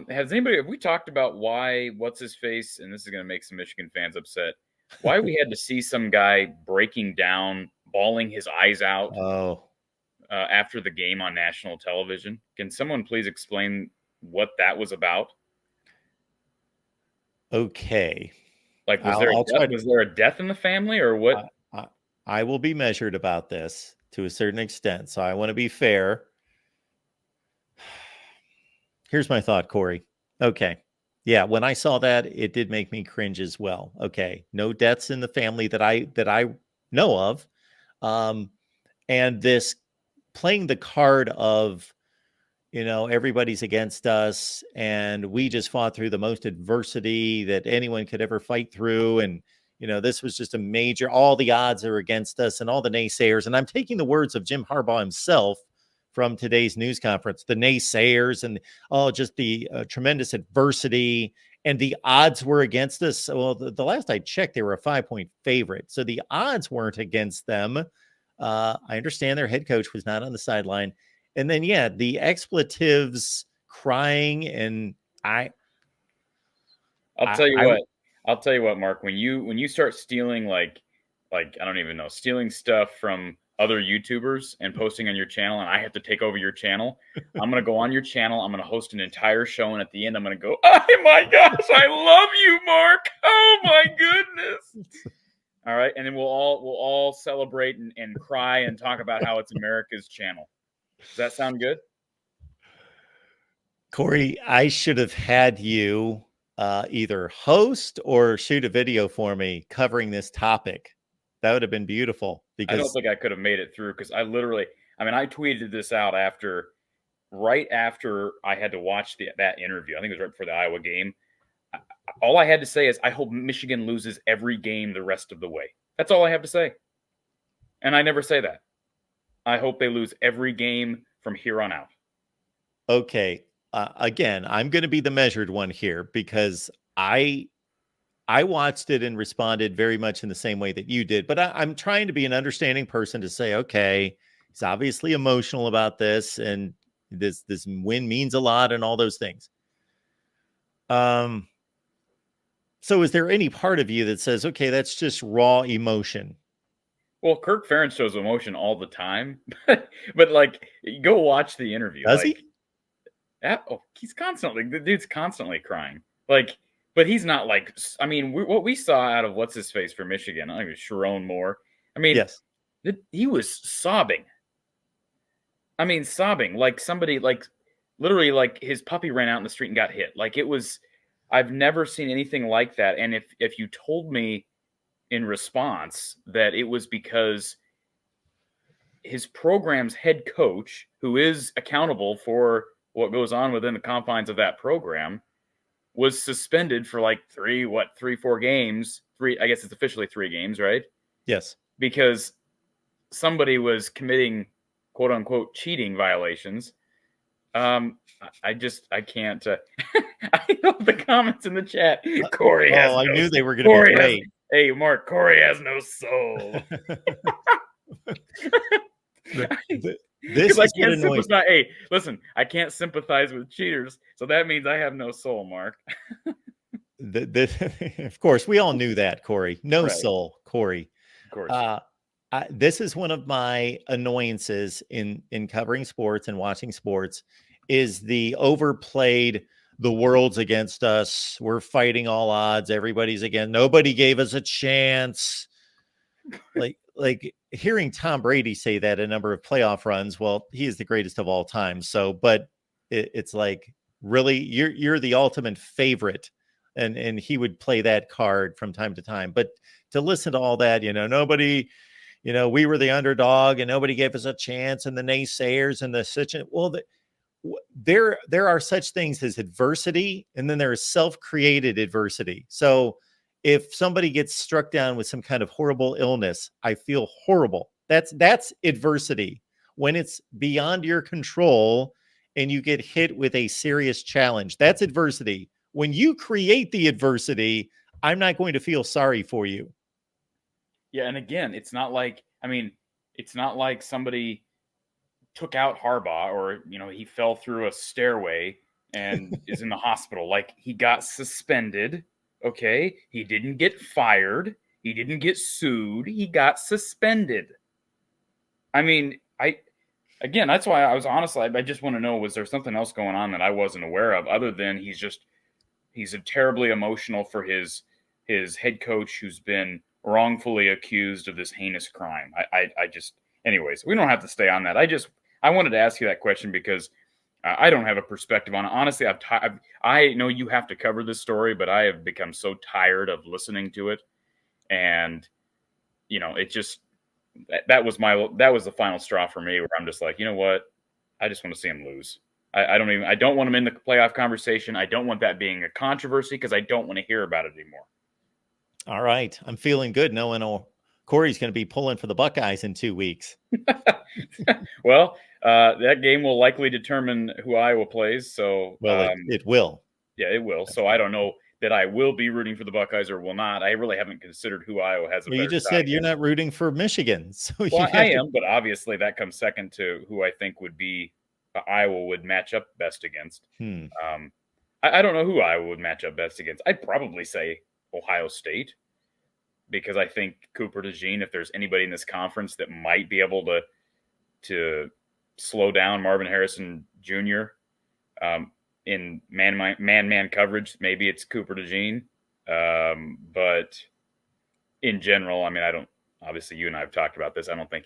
Have we talked about what's his face, and this is going to make some Michigan fans upset, why we had to see some guy breaking down, bawling his eyes out Oh, after the game on national television? Can someone please explain what that was about? okay. Like, I'll try to. was there a death in the family, or what? I, I, I will be measured about this to a certain extent, so I want to be fair. Here's my thought, Corey. Okay. Yeah, when I saw that, it did make me cringe as well. Okay. No deaths in the family that I know of. Um, and this playing the card of, everybody's against us and we just fought through the most adversity that anyone could ever fight through. And, this was just a major, all the odds are against us and all the naysayers. And I'm taking the words of Jim Harbaugh himself from today's news conference, the naysayers and just the tremendous adversity and the odds were against us. Well, the last I checked, they were a 5-point favorite. So the odds weren't against them. I understand their head coach was not on the sideline. And then, yeah, the expletives, crying, and I'll I, tell you I, what. I'll tell you what, Mark. When you start stealing like I don't even know, stealing stuff from other YouTubers and posting on your channel, and I have to take over your channel, I'm gonna go on your channel. I'm gonna host an entire show, and at the end, I'm gonna go, "Oh my gosh, I love you, Mark! Oh my goodness!" All right, and then we'll all celebrate and cry and talk about how it's America's channel. Does that sound good? Corey, I should have had you either host or shoot a video for me covering this topic. That would have been beautiful I don't because, think I could have made it through because I tweeted this out right after I had to watch that interview. I think it was right before the Iowa game. All I had to say is, I hope Michigan loses every game the rest of the way. That's all I have to say. And I never say that. I hope they lose every game from here on out. okay, again, I'm going to be the measured one here because I watched it and responded very much in the same way that you did, but I'm trying to be an understanding person to say, okay, he's obviously emotional about this, and this win means a lot, and all those things. So is there any part of you that says, okay, that's just raw emotion? Well, Kirk Ferentz shows emotion all the time, but like, go watch the interview. Does he? He's the dude's constantly crying. Like, but he's not like. I mean, what we saw out of what's his face for Michigan, I think it was Sharon Moore. I mean, Yes. he was sobbing. I mean, sobbing like somebody, like literally, like his puppy ran out in the street and got hit. Like, it was. I've never seen anything like that. And if you told me in response that it was because his program's head coach, who is accountable for what goes on within the confines of that program, was suspended for like 4 games. I guess it's officially 3 games, right? Yes. Because somebody was committing quote unquote cheating violations. I can't. I know the comments in the chat. Corey has I no. knew they were going to be Corey has. great. Hey, Mark. Corey has no soul. This I is what can't annoys sympathize. Hey, listen, I can't sympathize with cheaters, so that means I have no soul, Mark. Of course, we all knew that, Corey. No Right, soul, Corey. of course. Uh, this is one of my annoyances in covering sports and watching sports is the overplayed, the world's against us, we're fighting all odds, everybody's again, nobody gave us a chance. Like hearing Tom Brady say that a number of playoff runs, well, he is the greatest of all time. So, but it's like, really, you're the ultimate favorite, and he would play that card from time to time. But to listen to all that, nobody, we were the underdog and nobody gave us a chance, and the naysayers and the such. Well, there are such things as adversity, and then there is self-created adversity. So if somebody gets struck down with some kind of horrible illness, I feel horrible. That's adversity. When it's beyond your control and you get hit with a serious challenge, that's adversity. When you create the adversity, I'm not going to feel sorry for you. Yeah, and again, it's not like somebody took out Harbaugh, or he fell through a stairway and is in the hospital. Like, he got suspended. Okay, he didn't get fired. He didn't get sued. He got suspended. I mean, again, that's why I was honestly, I just want to know, was there something else going on that I wasn't aware of, other than he's a terribly emotional for his head coach who's been wrongfully accused of this heinous crime. I just, anyways, we don't have to stay on that. I wanted to ask you that question because I don't have a perspective on it. Honestly, I know you have to cover this story, but I have become so tired of listening to it, and it just that was the final straw for me, where I'm just like, you know what, I just want to see him lose. I don't want him in the playoff conversation. I don't want that being a controversy because I don't want to hear about it anymore. All right. I'm feeling good knowing Corey's going to be pulling for the Buckeyes in 2 weeks. Well, that game will likely determine who Iowa plays. So, it will. Yeah, it will. So I don't know that I will be rooting for the Buckeyes or will not. I really haven't considered who Iowa has. You just said you're not rooting for Michigan. So well, I am, but obviously that comes second to who I think would be Iowa would match up best against. I don't know who Iowa would match up best against. I'd probably say Ohio State, because I think Cooper DeJean, if there's anybody in this conference that might be able to slow down Marvin Harrison Jr. In man coverage, maybe it's Cooper DeJean. But in general, I mean, obviously you and I have talked about this. I don't think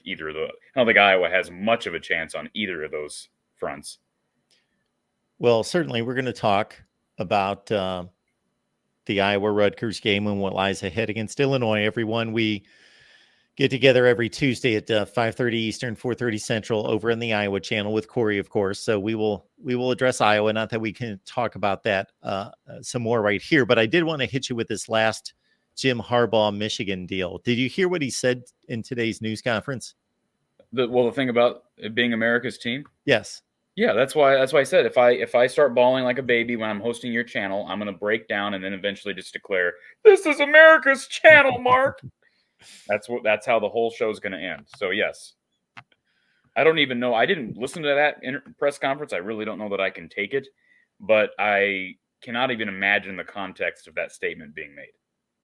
Iowa has much of a chance on either of those fronts. Well, certainly we're going to talk about the Iowa-Rutgers game and what lies ahead against Illinois. Everyone, we get together every Tuesday at 5:30 Eastern, 4:30 Central over in the Iowa channel with Corey, of course. So we will address Iowa. Not that we can talk about that some more right here, but I did want to hit you with this last Jim Harbaugh Michigan deal. Did you hear what he said in today's news conference? The thing about it being America's team? Yes. Yeah, that's why I said if I start bawling like a baby when I'm hosting your channel, I'm going to break down and then eventually just declare, "This is America's channel, Mark." That's how the whole show is going to end. So yes, I don't even know. I didn't listen to that press conference. I really don't know that I can take it, but I cannot even imagine the context of that statement being made.